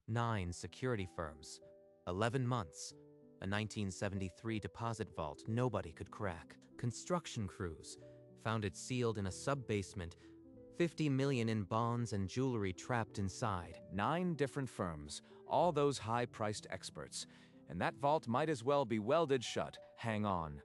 9 security firms, 11 months, a 1973 deposit vault nobody could crack, construction crews, found it sealed in a sub-basement, 50 million in bonds and jewelry trapped inside. 9 different firms, all those high-priced experts. And that vault might as well be welded shut. Hang on.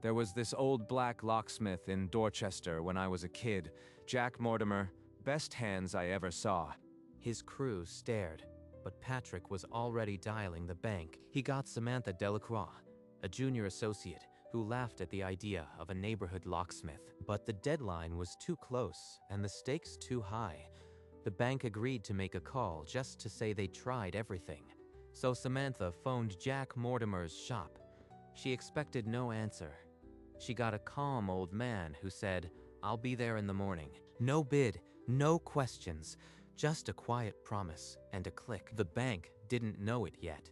There was this old black locksmith in Dorchester when I was a kid. Jack Mortimer, best hands I ever saw. His crew stared, but Patrick was already dialing the bank. He got Samantha Delacroix, a junior associate, who laughed at the idea of a neighborhood locksmith. But the deadline was too close and the stakes too high. The bank agreed to make a call just to say they tried everything. So Samantha phoned Jack Mortimer's shop. She expected no answer. She got a calm old man who said, "I'll be there in the morning." No bid, no questions, just a quiet promise and a click. The bank didn't know it yet,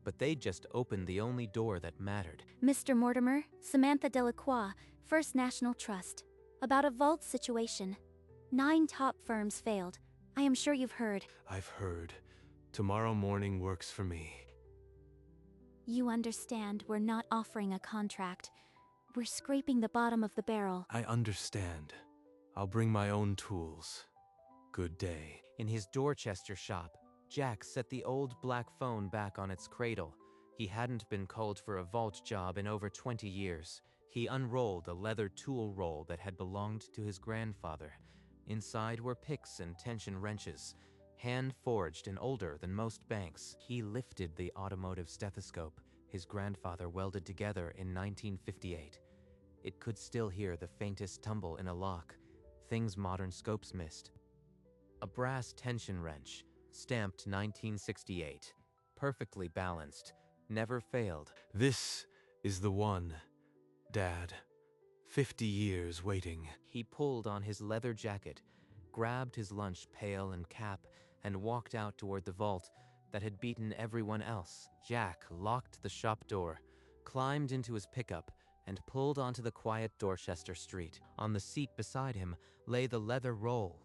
but they just opened the only door that mattered. Mr. Mortimer, Samantha Delacroix, First National Trust. About a vault situation. 9 top firms failed. I am sure you've heard. I've heard. Tomorrow morning works for me. You understand we're not offering a contract. We're scraping the bottom of the barrel. I understand. I'll bring my own tools. Good day. In his Dorchester shop, Jack set the old black phone back on its cradle. He hadn't been called for a vault job in over 20 years. He unrolled a leather tool roll that had belonged to his grandfather. Inside were picks and tension wrenches, hand-forged and older than most banks. He lifted the automotive stethoscope his grandfather welded together in 1958. It could still hear the faintest tumble in a lock, things modern scopes missed. A brass tension wrench, stamped 1968, perfectly balanced, never failed. This is the one, Dad. 50 years waiting. He pulled on his leather jacket, grabbed his lunch pail and cap, and walked out toward the vault that had beaten everyone else. Jack locked the shop door, climbed into his pickup, and pulled onto the quiet Dorchester street. On the seat beside him lay the leather roll.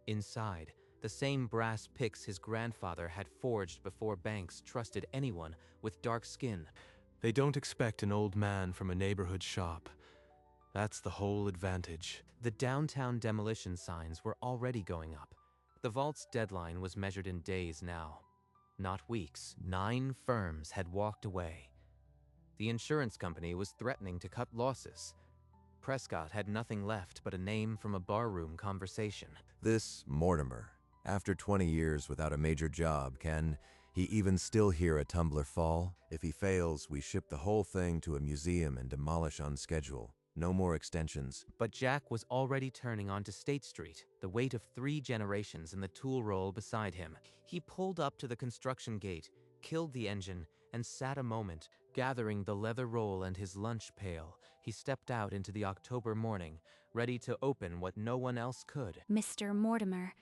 Inside, the same brass picks his grandfather had forged before banks trusted anyone with dark skin. They don't expect an old man from a neighborhood shop. That's the whole advantage. The downtown demolition signs were already going up. The vault's deadline was measured in days now, not weeks. 9 firms had walked away. The insurance company was threatening to cut losses. Prescott had nothing left but a name from a barroom conversation. This Mortimer, after 20 years without a major job, can he even still hear a tumbler fall? If he fails, we ship the whole thing to a museum and demolish on schedule. No more extensions. But Jack was already turning onto State Street, the weight of 3 generations in the tool roll beside him. He pulled up to the construction gate, killed the engine, and sat a moment, gathering the leather roll and his lunch pail. He stepped out into the October morning, ready to open what no one else could. Mr. Mortimer,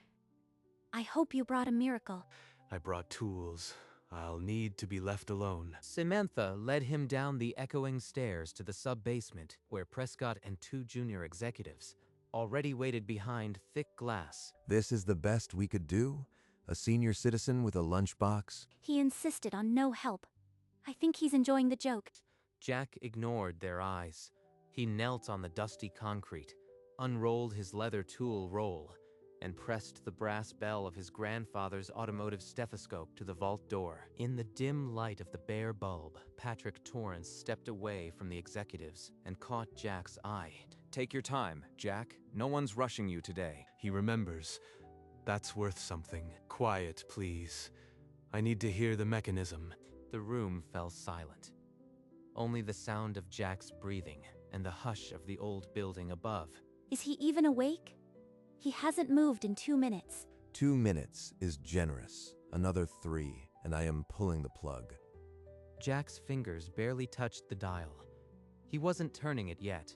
I hope you brought a miracle. I brought tools. I'll need to be left alone. Samantha led him down the echoing stairs to the sub-basement, where Prescott and 2 junior executives already waited behind thick glass. This is the best we could do? A senior citizen with a lunchbox? He insisted on no help. I think he's enjoying the joke. Jack ignored their eyes. He knelt on the dusty concrete, unrolled his leather tool roll, and pressed the brass bell of his grandfather's automotive stethoscope to the vault door. In the dim light of the bare bulb, Patrick Torrance stepped away from the executives and caught Jack's eye. Take your time, Jack. No one's rushing you today. He remembers. That's worth something. Quiet, please. I need to hear the mechanism. The room fell silent. Only the sound of Jack's breathing and the hush of the old building above. Is he even awake? He hasn't moved in 2 minutes. 2 minutes is generous. Another 3, and I am pulling the plug. Jack's fingers barely touched the dial. He wasn't turning it yet,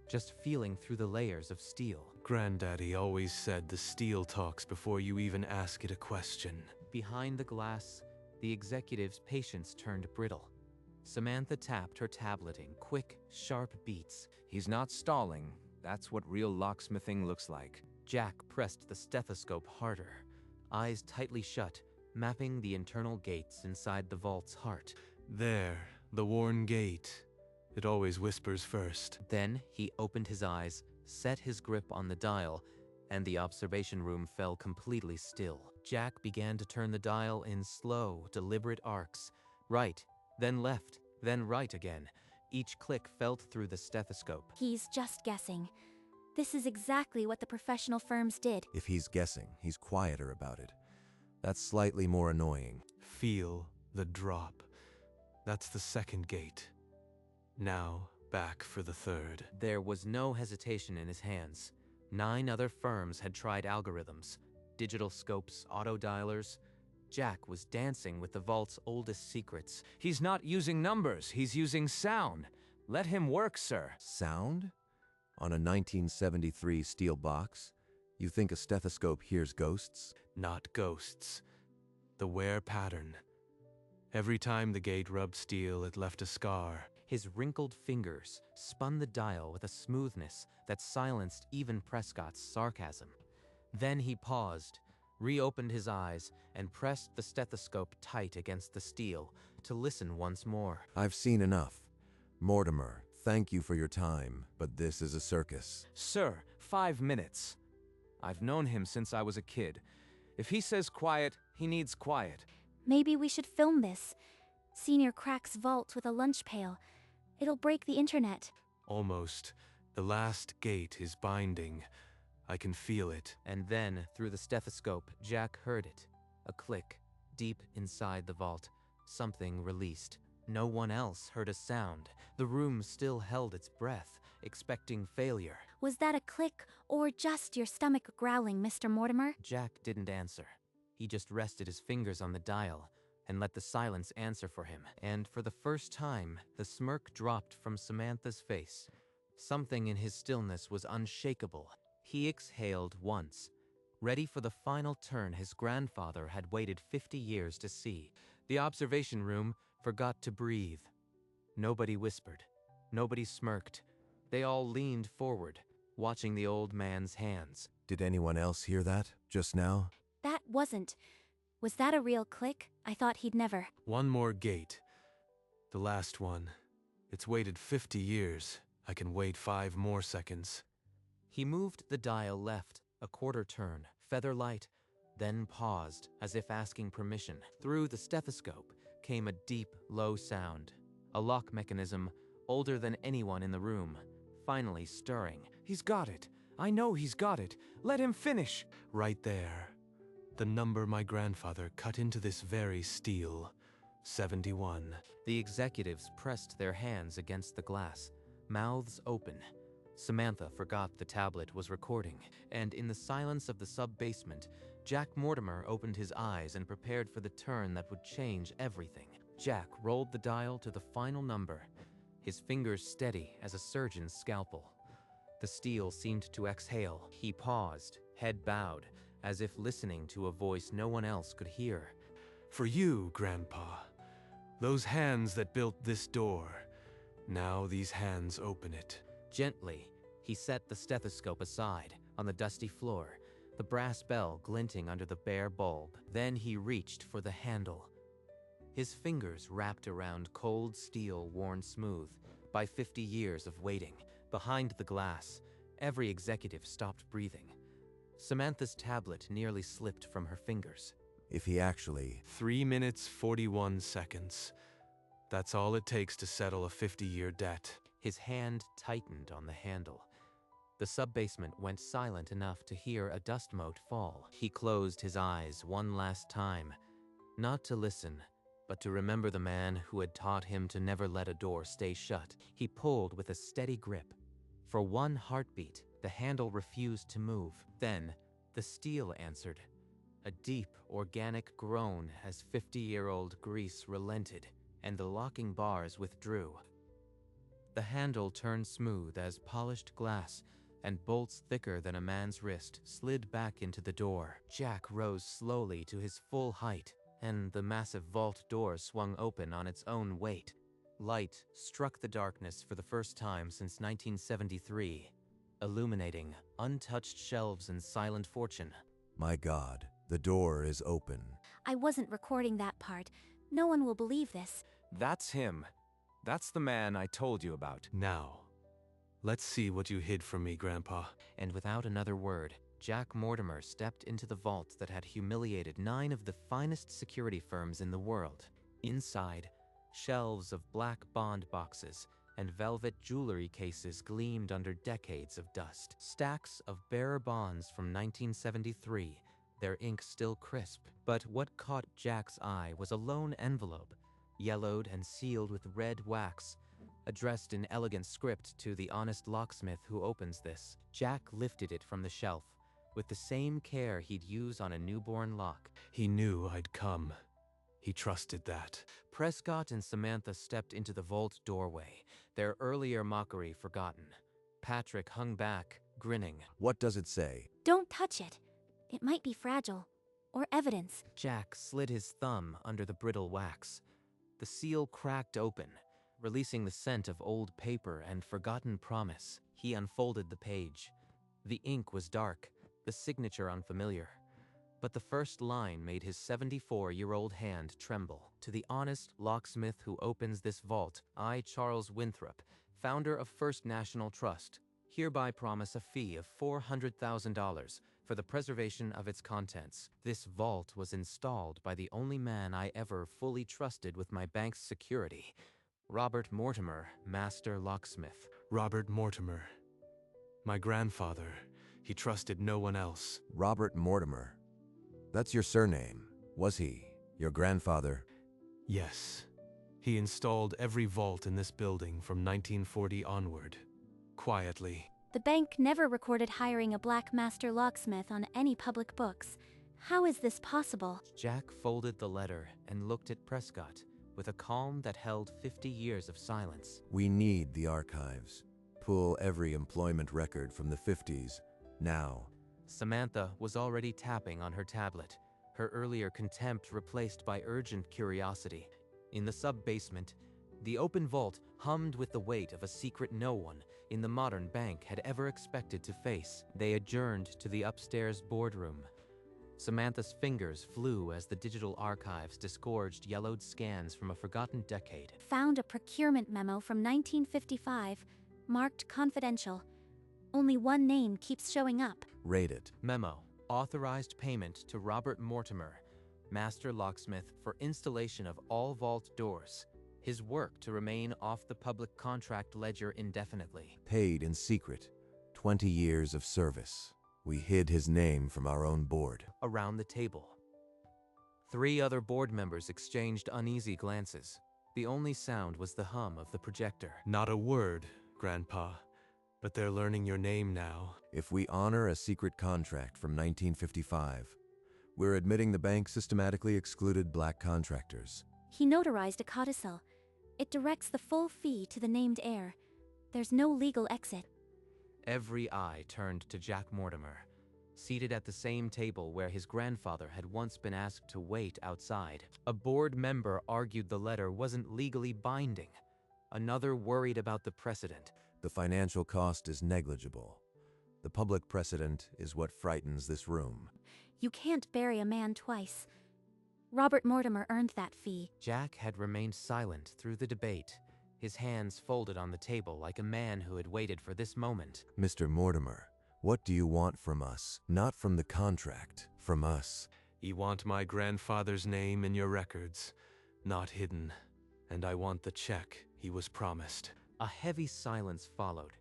just feeling through the layers of steel. Granddaddy always said the steel talks before you even ask it a question. Behind the glass, the executive's patience turned brittle. Samantha tapped her tablet in quick, sharp beats. He's not stalling. That's what real locksmithing looks like. Jack pressed the stethoscope harder, eyes tightly shut, mapping the internal gates inside the vault's heart. There, the worn gate. It always whispers first. Then he opened his eyes, set his grip on the dial, and the observation room fell completely still. Jack began to turn the dial in slow, deliberate arcs. Right, then left, then right again. Each click felt through the stethoscope. He's just guessing. This is exactly what the professional firms did. If he's guessing, he's quieter about it. That's slightly more annoying. Feel the drop. That's the second gate. Now, back for the third. There was no hesitation in his hands. 9 other firms had tried algorithms, digital scopes, auto-dialers. Jack was dancing with the vault's oldest secrets. He's not using numbers, he's using sound. Let him work, sir. Sound? On a 1973 steel box? You think a stethoscope hears ghosts? Not ghosts. The wear pattern. Every time the gate rubbed steel, it left a scar. His wrinkled fingers spun the dial with a smoothness that silenced even Prescott's sarcasm. Then he paused, reopened his eyes, and pressed the stethoscope tight against the steel to listen once more. I've seen enough. Mortimer, thank you for your time, but this is a circus. Sir, 5 minutes. I've known him since I was a kid. If he says quiet, he needs quiet. Maybe we should film this. Senior cracks vault with a lunch pail. It'll break the internet. Almost. The last gate is binding. I can feel it. And then, through the stethoscope, Jack heard it. A click, deep inside the vault. Something released. No one else heard a sound. The room still held its breath, expecting failure. Was that a click, or just your stomach growling, Mr. Mortimer? Jack didn't answer. He just rested his fingers on the dial and let the silence answer for him. And for the first time, the smirk dropped from Samantha's face. Something in his stillness was unshakable. He exhaled once, ready for the final turn his grandfather had waited 50 years to see. The observation room forgot to breathe. Nobody whispered. Nobody smirked. They all leaned forward, watching the old man's hands. Did anyone else hear that just now? That wasn't. Was that a real click? I thought he'd never. One more gate. The last one. It's waited 50 years. I can wait 5 more seconds. He moved the dial left, a quarter turn, feather light, then paused, as if asking permission. Through the stethoscope came a deep, low sound. A lock mechanism, older than anyone in the room, finally stirring. He's got it. I know he's got it. Let him finish. Right there. The number my grandfather cut into this very steel. 71. The executives pressed their hands against the glass, mouths open. Samantha forgot the tablet was recording, and in the silence of the sub-basement, Jack Mortimer opened his eyes and prepared for the turn that would change everything. Jack rolled the dial to the final number, his fingers steady as a surgeon's scalpel. The steel seemed to exhale. He paused, head bowed, as if listening to a voice no one else could hear. For you, Grandpa. Those hands that built this door. Now these hands open it. Gently, he set the stethoscope aside on the dusty floor, the brass bell glinting under the bare bulb. Then he reached for the handle. His fingers wrapped around cold steel worn smooth by 50 years of waiting. Behind the glass, every executive stopped breathing. Samantha's tablet nearly slipped from her fingers. If he actually... 3 minutes, 41 seconds. That's all it takes to settle a 50-year debt. His hand tightened on the handle. The sub-basement went silent enough to hear a dust mote fall. He closed his eyes one last time, not to listen, but to remember the man who had taught him to never let a door stay shut. He pulled with a steady grip. For one heartbeat, the handle refused to move. Then, the steel answered. A deep, organic groan as 50-year-old grease relented, and the locking bars withdrew. The handle turned smooth as polished glass, and bolts thicker than a man's wrist slid back into the door. Jack rose slowly to his full height, and the massive vault door swung open on its own weight. Light struck the darkness for the first time since 1973, illuminating untouched shelves and silent fortune. My God, the door is open. I wasn't recording that part. No one will believe this. That's him. That's the man I told you about. Now, let's see what you hid from me, Grandpa. And without another word, Jack Mortimer stepped into the vault that had humiliated 9 of the finest security firms in the world. Inside, shelves of black bond boxes and velvet jewelry cases gleamed under decades of dust. Stacks of bearer bonds from 1973, their ink still crisp. But what caught Jack's eye was a lone envelope, yellowed and sealed with red wax, addressed in elegant script to the honest locksmith who opens this. Jack lifted it from the shelf, with the same care he'd use on a newborn lock. He knew I'd come. He trusted that. Prescott and Samantha stepped into the vault doorway, their earlier mockery forgotten. Patrick hung back, grinning. What does it say? Don't touch it. It might be fragile. Or evidence. Jack slid his thumb under the brittle wax. The seal cracked open, releasing the scent of old paper and forgotten promise. He unfolded the page. The ink was dark, the signature unfamiliar. But the first line made his 74-year-old hand tremble. To the honest locksmith who opens this vault, I, Charles Winthrop, founder of First National Trust, hereby promise a fee of $400,000 for the preservation of its contents. This vault was installed by the only man I ever fully trusted with my bank's security, Robert Mortimer, Master Locksmith. Robert Mortimer. My grandfather. He trusted no one else. Robert Mortimer. That's your surname, was he? Your grandfather? Yes. He installed every vault in this building from 1940 onward. Quietly. The bank never recorded hiring a black master locksmith on any public books. How is this possible? Jack folded the letter and looked at Prescott with a calm that held 50 years of silence. We need the archives. Pull every employment record from the 50s. Now. Samantha was already tapping on her tablet, her earlier contempt replaced by urgent curiosity. In the sub-basement, the open vault hummed with the weight of a secret no one in the modern bank had ever expected to face. They adjourned to the upstairs boardroom. Samantha's fingers flew as the digital archives disgorged yellowed scans from a forgotten decade. Found a procurement memo from 1955, marked confidential. Only one name keeps showing up. Rate it. Memo. Authorized payment to Robert Mortimer, Master Locksmith, for installation of all vault doors. His work to remain off the public contract ledger indefinitely. Paid in secret. 20 years of service. We hid his name from our own board. Around the table, 3 other board members exchanged uneasy glances. The only sound was the hum of the projector. Not a word, Grandpa. But they're learning your name now. If we honor a secret contract from 1955, we're admitting the bank systematically excluded black contractors. He notarized a codicil. It directs the full fee to the named heir. There's no legal exit. Every eye turned to Jack Mortimer, seated at the same table where his grandfather had once been asked to wait outside. A board member argued the letter wasn't legally binding. Another worried about the precedent. The financial cost is negligible. The public precedent is what frightens this room. You can't bury a man twice. Robert Mortimer earned that fee. Jack had remained silent through the debate, his hands folded on the table like a man who had waited for this moment. Mr. Mortimer, what do you want from us? Not from the contract, from us. You want my grandfather's name in your records, not hidden. And I want the check he was promised. A heavy silence followed.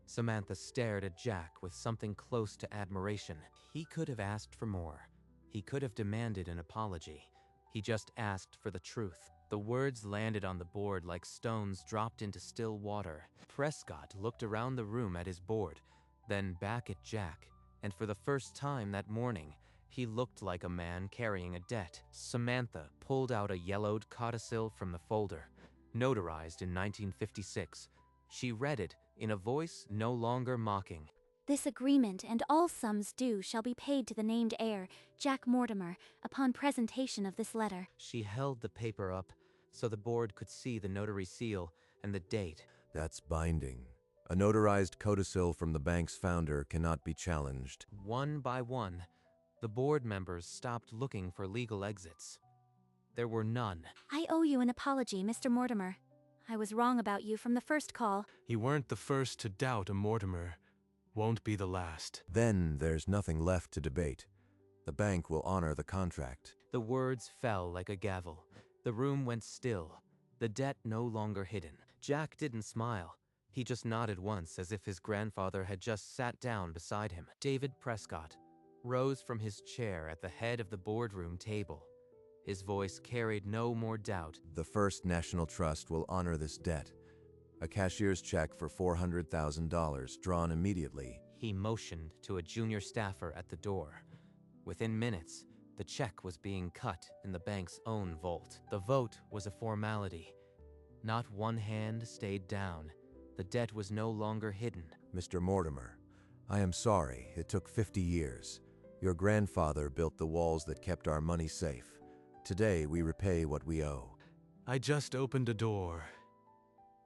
Samantha stared at Jack with something close to admiration. He could have asked for more. He could have demanded an apology. He just asked for the truth. The words landed on the board like stones dropped into still water. Prescott looked around the room at his board, then back at Jack, and for the first time that morning, he looked like a man carrying a debt. Samantha pulled out a yellowed codicil from the folder, notarized in 1956. She read it in a voice no longer mocking. This agreement and all sums due shall be paid to the named heir, Jack Mortimer, upon presentation of this letter. She held the paper up so the board could see the notary seal and the date. That's binding. A notarized codicil from the bank's founder cannot be challenged. One by one, The board members stopped looking for legal exits. There were none. I owe you an apology, Mr. Mortimer. I was wrong about you from the first call. You weren't the first to doubt a Mortimer. Won't be the last. Then there's nothing left to debate. The bank will honor the contract. The words fell like a gavel. The room went still, the debt no longer hidden. Jack didn't smile. He just nodded once as if his grandfather had just sat down beside him. David Prescott rose from his chair at the head of the boardroom table. His voice carried no more doubt. The First National Trust will honor this debt. A cashier's check for $400,000 drawn immediately. He motioned to a junior staffer at the door. Within minutes, the check was being cut in the bank's own vault. The vote was a formality. Not one hand stayed down. The debt was no longer hidden. Mr. Mortimer, I am sorry it took 50 years. Your grandfather built the walls that kept our money safe. Today we repay what we owe. I just opened a door.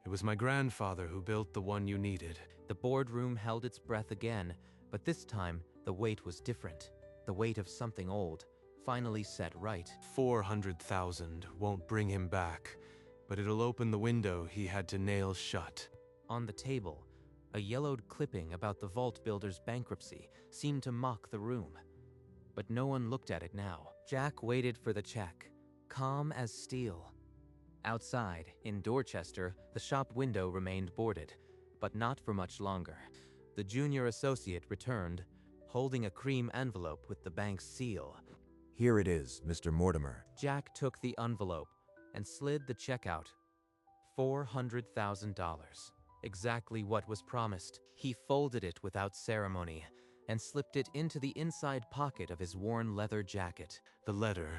It was my grandfather who built the one you needed. The boardroom held its breath again, but this time the weight was different. The weight of something old, finally set right. 400,000 won't bring him back, but it'll open the window he had to nail shut. On the table, a yellowed clipping about the vault builder's bankruptcy seemed to mock the room. But no one looked at it now. Jack waited for the check, calm as steel. Outside, in Dorchester, the shop window remained boarded, but not for much longer. The junior associate returned, holding a cream envelope with the bank's seal. Here it is, Mr. Mortimer. Jack took the envelope and slid the check out. $400,000. Exactly what was promised. He folded it without ceremony and slipped it into the inside pocket of his worn leather jacket. The letter.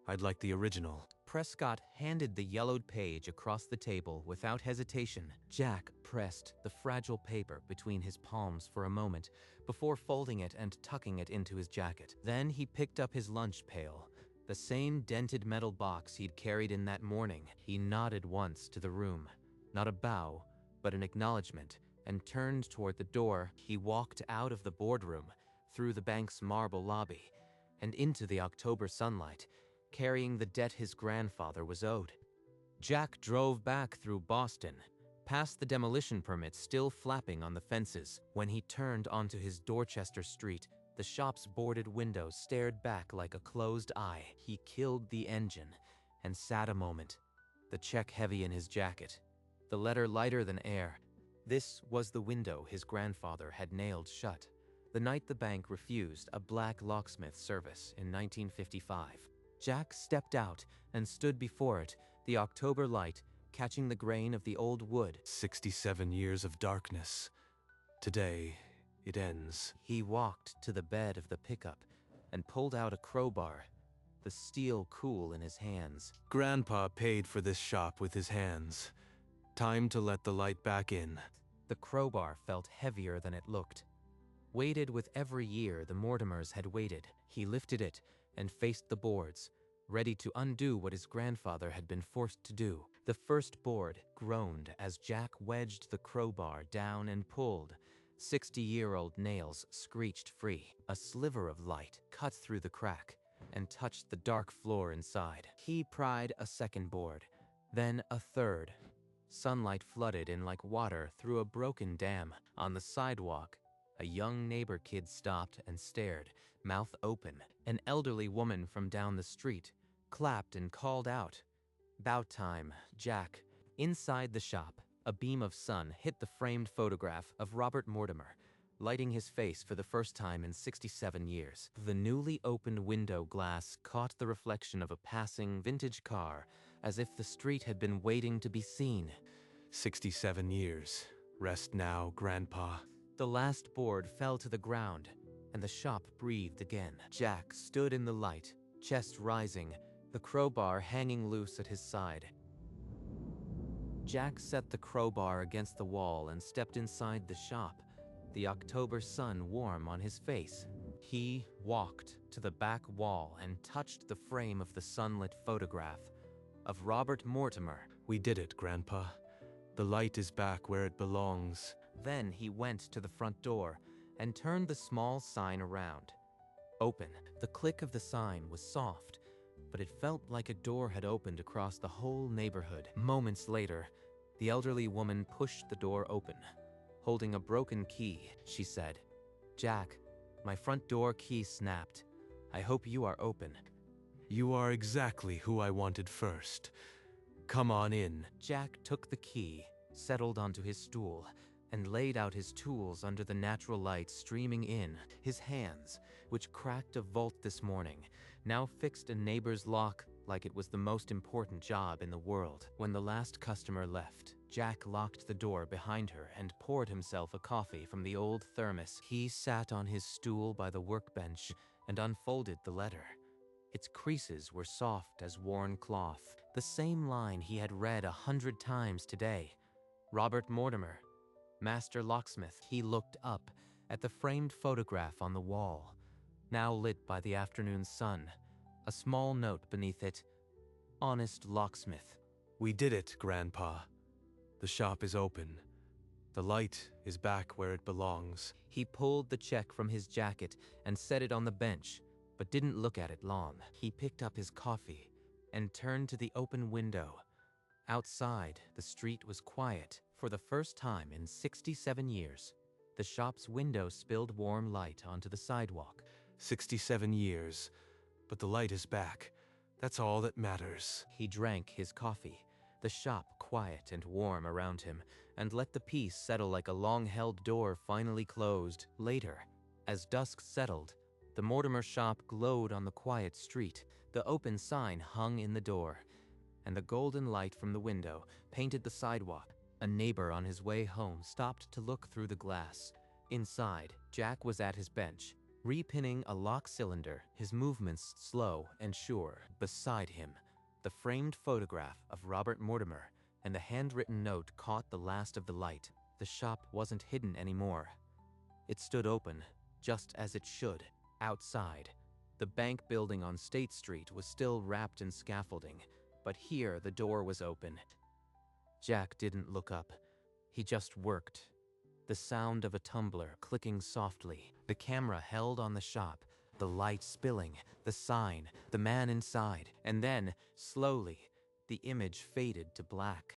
I'd like the original. Prescott handed the yellowed page across the table without hesitation. Jack pressed the fragile paper between his palms for a moment before folding it and tucking it into his jacket. Then he picked up his lunch pail, the same dented metal box he'd carried in that morning. He nodded once to the room, not a bow, but an acknowledgement, and turned toward the door. He walked out of the boardroom, through the bank's marble lobby, and into the October sunlight, carrying the debt his grandfather was owed. Jack drove back through Boston, past the demolition permit still flapping on the fences. When he turned onto his Dorchester street, the shop's boarded windows stared back like a closed eye. He killed the engine and sat a moment, the check heavy in his jacket, the letter lighter than air. This was the window his grandfather had nailed shut, the night the bank refused a black locksmith service in 1955. Jack stepped out and stood before it, the October light catching the grain of the old wood. 67 years of darkness. Today, it ends. He walked to the bed of the pickup and pulled out a crowbar, the steel cool in his hands. Grandpa paid for this shop with his hands. Time to let the light back in. The crowbar felt heavier than it looked. Weighted with every year the Mortimers had waited, he lifted it and faced the boards, ready to undo what his grandfather had been forced to do. The first board groaned as Jack wedged the crowbar down and pulled. 60-year-old nails screeched free. A sliver of light cut through the crack and touched the dark floor inside. He pried a second board, then a third. Sunlight flooded in like water through a broken dam. On the sidewalk, a young neighbor kid stopped and stared, mouth open. An elderly woman from down the street clapped and called out, "About time, Jack." Inside the shop, a beam of sun hit the framed photograph of Robert Mortimer, lighting his face for the first time in 67 years. The newly opened window glass caught the reflection of a passing vintage car, as if the street had been waiting to be seen. 67 years. Rest now, Grandpa. The last board fell to the ground, and the shop breathed again. Jack stood in the light, chest rising, the crowbar hanging loose at his side. Jack set the crowbar against the wall and stepped inside the shop, the October sun warm on his face. He walked to the back wall and touched the frame of the sunlit photograph of Robert Mortimer. We did it, Grandpa. The light is back where it belongs. Then he went to the front door and turned the small sign around. Open. The click of the sign was soft, but it felt like a door had opened across the whole neighborhood. Moments later, the elderly woman pushed the door open. Holding a broken key, she said, "Jack, my front door key snapped. I hope you are open." You are exactly who I wanted first. Come on in. Jack took the key, settled onto his stool, and laid out his tools under the natural light streaming in. His hands, which cracked a vault this morning, now fixed a neighbor's lock like it was the most important job in the world. When the last customer left, Jack locked the door behind her and poured himself a coffee from the old thermos. He sat on his stool by the workbench and unfolded the letter. Its creases were soft as worn cloth, the same line he had read 100 times today. Robert Mortimer, Master Locksmith. He looked up at the framed photograph on the wall, now lit by the afternoon sun. A small note beneath it, "Honest Locksmith." We did it, Grandpa. The shop is open. The light is back where it belongs. He pulled the check from his jacket and set it on the bench, but didn't look at it long. He picked up his coffee and turned to the open window. Outside, the street was quiet. For the first time in 67 years, the shop's window spilled warm light onto the sidewalk. 67 years, but the light is back. That's all that matters. He drank his coffee, the shop quiet and warm around him, and let the peace settle like a long-held door finally closed. Later, as dusk settled, the Mortimer shop glowed on the quiet street. The open sign hung in the door, and the golden light from the window painted the sidewalk. A neighbor on his way home stopped to look through the glass. Inside, Jack was at his bench, repinning a lock cylinder, his movements slow and sure. Beside him, the framed photograph of Robert Mortimer and the handwritten note caught the last of the light. The shop wasn't hidden anymore. It stood open, just as it should. Outside, the bank building on State Street was still wrapped in scaffolding, but here the door was open. Jack didn't look up. He just worked. The sound of a tumbler clicking softly, the camera held on the shop, the light spilling, the sign, the man inside, and then, slowly, the image faded to black.